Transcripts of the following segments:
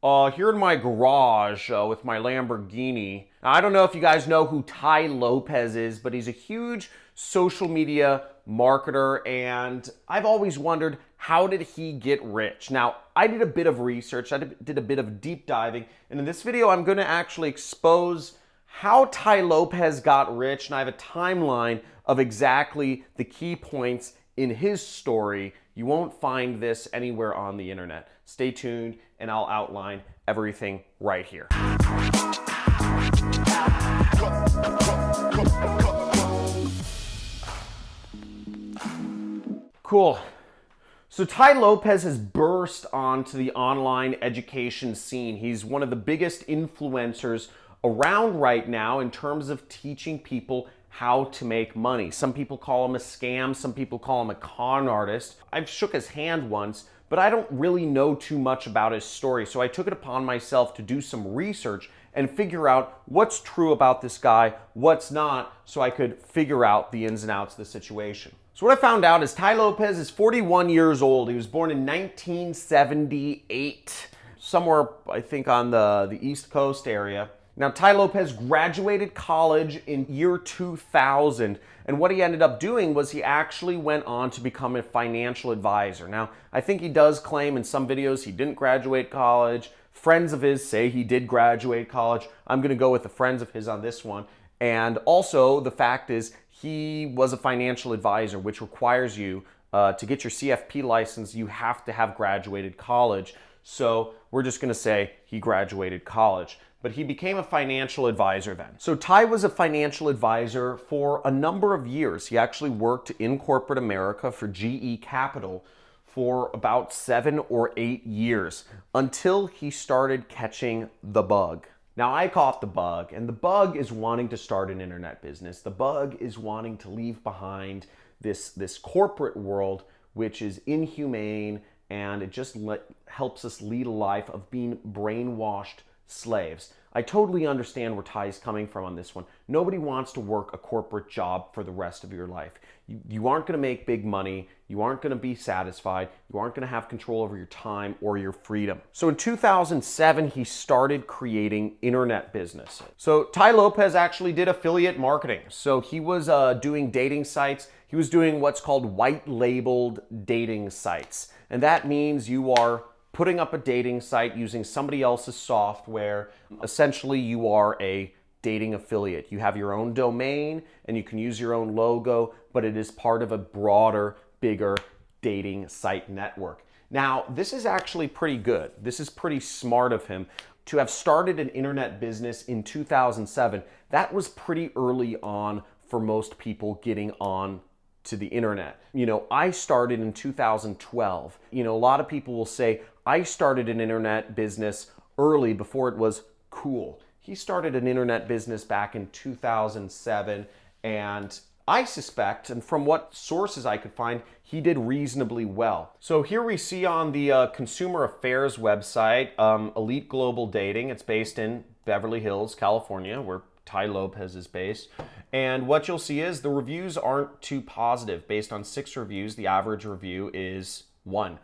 Here in my garage with my Lamborghini. Now, I don't know if you guys know who Tai Lopez is, but he's a huge social media marketer, and I've always wondered, how did he get rich? Now, I did a bit of research, I did a bit of deep diving, and in this video, I'm gonna actually expose how Tai Lopez got rich, and I have a timeline of exactly the key points in his story. You won't find this anywhere on the internet. Stay tuned and I'll outline everything right here. Cool. So Tai Lopez has burst onto the online education scene. He's one of the biggest influencers around right now in terms of teaching people how to make money. Some people call him a scam, some people call him a con artist. I've shook his hand once, but I don't really know too much about his story, so I took it upon myself to do some research and figure out what's true about this guy, what's not, so I could figure out the ins and outs of the situation. So what I found out is Tai Lopez is 41 years old. He was born in 1978, somewhere I think on the East Coast area. Now, Tai Lopez graduated college in year 2000, and what he ended up doing was he actually went on to become a financial advisor. Now, I think he does claim in some videos he didn't graduate college. Friends of his say he did graduate college. I'm gonna go with the friends of his on this one. And also, the fact is, he was a financial advisor, which requires you, to get your CFP license, you have to have graduated college. So we're just gonna say he graduated college. But he became a financial advisor then. So Tai was a financial advisor for a number of years. He actually worked in corporate America for GE Capital for about 7 or 8 years until he started catching the bug. Now, I caught the bug, and the bug is wanting to start an internet business. The bug is wanting to leave behind this corporate world, which is inhumane, and it just helps us lead a life of being brainwashed slaves. I totally understand where Ty's coming from on this one. Nobody wants to work a corporate job for the rest of your life. You aren't going to make big money. You aren't going to be satisfied. You aren't going to have control over your time or your freedom. So in 2007, he started creating internet business. So Tai Lopez actually did affiliate marketing. So he was doing dating sites. He was doing what's called white labeled dating sites. And that means you are putting up a dating site using somebody else's software. Essentially, you are a dating affiliate. You have your own domain and you can use your own logo, but it is part of a broader, bigger dating site network. Now, this is actually pretty good. This is pretty smart of him to have started an internet business in 2007. That was pretty early on for most people getting on to the internet. You know, I started in 2012. You know, a lot of people will say, I started an internet business early before it was cool. He started an internet business back in 2007, and I suspect, and from what sources I could find, he did reasonably well. So here we see on the Consumer Affairs website, Elite Global Dating. It's based in Beverly Hills, California, where Tai Lopez is based. And what you'll see is the reviews aren't too positive. Based on 6 reviews, the average review is 1.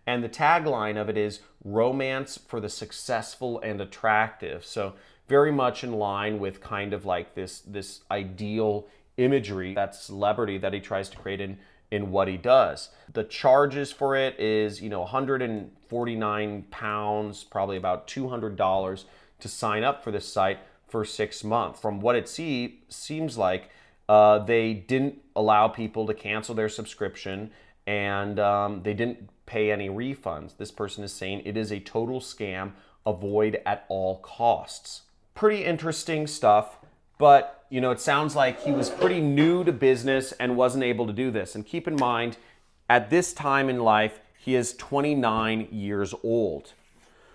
And the tagline of it is romance for the successful and attractive. So very much in line with kind of like this ideal imagery, that celebrity that he tries to create in what he does. The charges for it is, you know, 149 pounds, probably about $200 to sign up for this site for 6 months. From what it seems like, they didn't allow people to cancel their subscription, and they didn't pay any refunds. This person is saying it is a total scam, avoid at all costs. Pretty interesting stuff, but you know, it sounds like he was pretty new to business and wasn't able to do this. And keep in mind, at this time in life, he is 29 years old.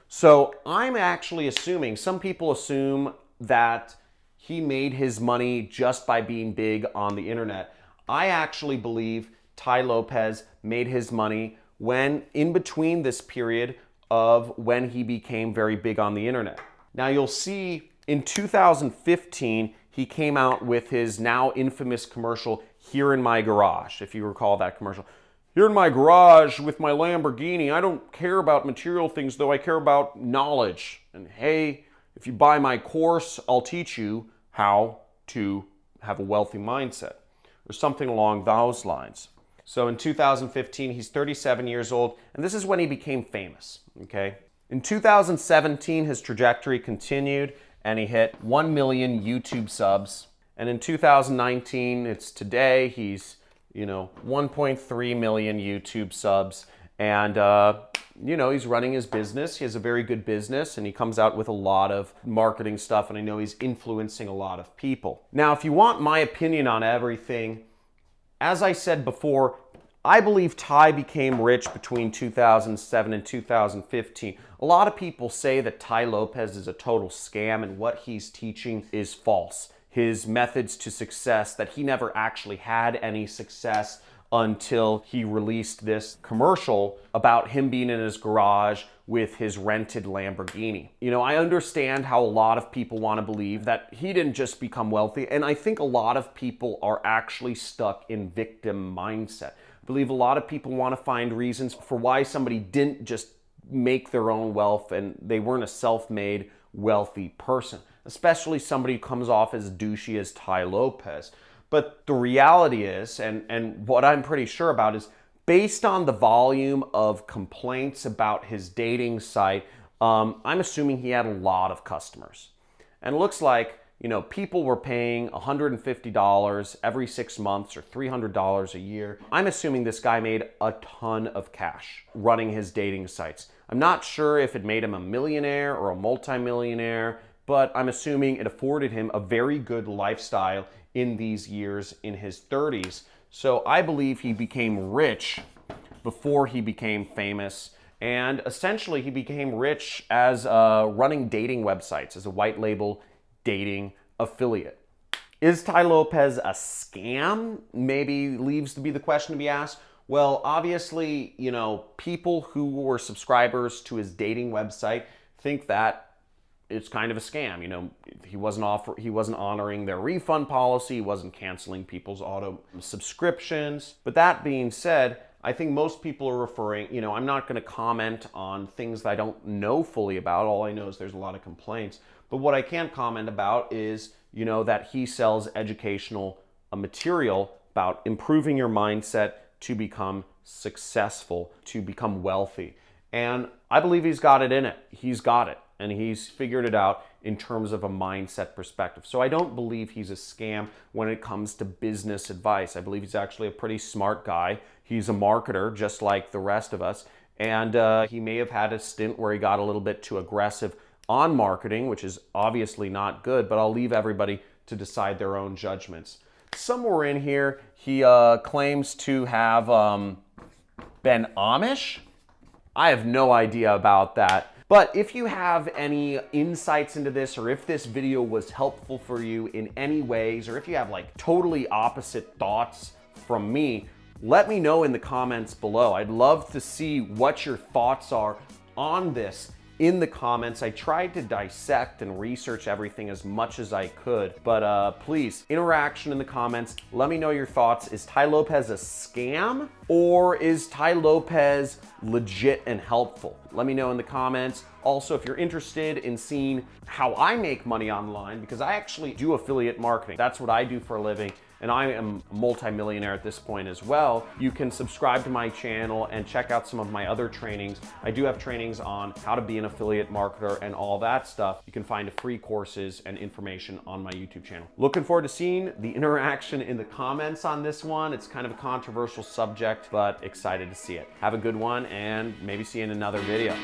So I'm actually assuming, some people assume that he made his money just by being big on the internet. I actually believe Tai Lopez made his money when in between this period of when he became very big on the internet. Now you'll see in 2015, he came out with his now infamous commercial, Here in My Garage, if you recall that commercial. here in my garage with my Lamborghini. I don't care about material things, though. I care about knowledge. And hey, if you buy my course, I'll teach you how to have a wealthy mindset, or something along those lines. So in 2015, he's 37 years old, and this is when he became famous, okay? In 2017, his trajectory continued, and he hit 1 million YouTube subs. And in 2019, it's today, he's, 1.3 million YouTube subs. And, he's running his business. He has a very good business, and he comes out with a lot of marketing stuff, and I know he's influencing a lot of people. Now, if you want my opinion on everything, as I said before, I believe Ty became rich between 2007 and 2015. A lot of people say that Ty Lopez is a total scam and what he's teaching is false. His methods to success, that he never actually had any success until he released this commercial about him being in his garage with his rented Lamborghini. I understand how a lot of people want to believe that he didn't just become wealthy, and I think a lot of people are actually stuck in victim mindset. I believe a lot of people want to find reasons for why somebody didn't just make their own wealth and they weren't a self-made wealthy person, especially somebody who comes off as douchey as Ty Lopez. But the reality is, and what I'm pretty sure about is, based on the volume of complaints about his dating site, I'm assuming he had a lot of customers. And it looks like, people were paying $150 every 6 months or $300 a year. I'm assuming this guy made a ton of cash running his dating sites. I'm not sure if it made him a millionaire or a multimillionaire, but I'm assuming it afforded him a very good lifestyle in these years in his 30s. So I believe he became rich before he became famous, and essentially he became rich as running dating websites, as a white label dating affiliate. Is Ty Lopez a scam? Maybe leaves to be the question to be asked. Well, obviously, people who were subscribers to his dating website think that it's kind of a scam. He wasn't honoring their refund policy. He wasn't canceling people's auto subscriptions. But that being said, I think most people are referring, I'm not going to comment on things that I don't know fully about. All I know is there's a lot of complaints. But what I can comment about is, that he sells educational material about improving your mindset to become successful, to become wealthy. And I believe he's got it in it. He's got it. And he's figured it out in terms of a mindset perspective. So I don't believe he's a scam when it comes to business advice. I believe he's actually a pretty smart guy. He's a marketer, just like the rest of us. And he may have had a stint where he got a little bit too aggressive on marketing, which is obviously not good, but I'll leave everybody to decide their own judgments. Somewhere in here, he claims to have been Amish. I have no idea about that. But if you have any insights into this, or if this video was helpful for you in any ways, or if you have like totally opposite thoughts from me, let me know in the comments below. I'd love to see what your thoughts are on this in the comments. I tried to dissect and research everything as much as I could, but please, interaction in the comments. Let me know your thoughts. Is Ty Lopez a scam, or is Ty Lopez legit and helpful? Let me know in the comments. Also, if you're interested in seeing how I make money online, because I actually do affiliate marketing. That's what I do for a living, and I am a multimillionaire at this point as well. You can subscribe to my channel and check out some of my other trainings. I do have trainings on how to be an affiliate marketer and all that stuff. You can find free courses and information on my YouTube channel. Looking forward to seeing the interaction in the comments on this one. It's kind of a controversial subject, but excited to see it. Have a good one, and maybe see you in another video.